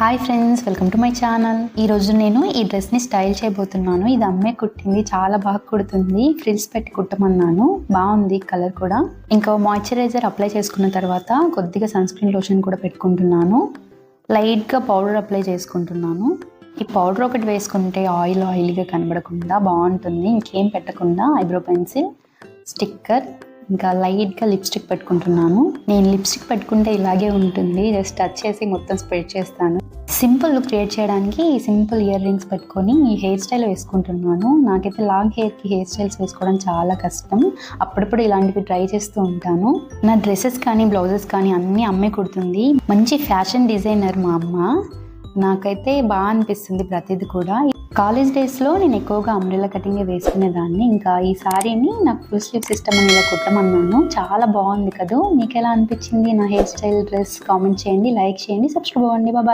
Hi friends, welcome to my channel. ఈరోజు నేను ఈ డ్రెస్ని స్టైల్ చేయబోతున్నాను. ఇది అమ్మే కుట్టింది, చాలా బాగా కుడుతుంది. ఫ్రిల్స్ పెట్టి కుట్టమన్నాను, బాగుంది కలర్ కూడా. ఇంకా మాయిశ్చరైజర్ అప్లై చేసుకున్న తర్వాత కొద్దిగా సన్ స్క్రీన్ లోషన్ కూడా పెట్టుకుంటున్నాను. లైట్గా పౌడర్ అప్లై చేసుకుంటున్నాను. ఈ పౌడర్ ఒకటి వేసుకుంటే ఆయిల్గా కనబడకుండా బాగుంటుంది. ఇంకేం పెట్టకుండా ఐబ్రో పెన్సిల్, స్టిక్కర్, ఇంకా లైట్గా లిప్స్టిక్ పెట్టుకుంటున్నాను. నేను లిప్స్టిక్ పెట్టుకుంటే ఇలాగే ఉంటుంది, జస్ట్ టచ్ చేసి మొత్తం స్ప్రెడ్ చేస్తాను. సింపుల్ లుక్ క్రియేట్ చేయడానికి ఈ సింపుల్ ఇయర్ రింగ్స్ పెట్టుకొని ఈ హెయిర్ స్టైల్ వేసుకుంటున్నాను. నాకైతే లాంగ్ హెయిర్కి హెయిర్ స్టైల్స్ వేసుకోవడం చాలా కష్టం. అప్పుడప్పుడు ఇలాంటివి ట్రై చేస్తూ ఉంటాను. నా డ్రెస్సెస్ కానీ బ్లౌజెస్ కానీ అన్నీ అమ్మే కుడుతుంది. మంచి ఫ్యాషన్ డిజైనర్ మా అమ్మ. నాకైతే బాగా అనిపిస్తుంది ప్రతిదీ కూడా. కాలేజ్ డేస్లో నేను ఎక్కువగా అంబ్రెల్లా కటింగ్ వేసుకునేదాన్ని. ఇంకా ఈ సారీని నాకు ఫుల్ స్లీవ్ సిస్టమ్ అని ఇలా కుట్టమన్నాను. చాలా బాగుంది కదా. మీకు ఎలా అనిపించింది నా హెయిర్ స్టైల్, డ్రెస్? కామెంట్ చేయండి, లైక్ చేయండి, సబ్స్క్రైబ్ అవ్వండి. బాయ్.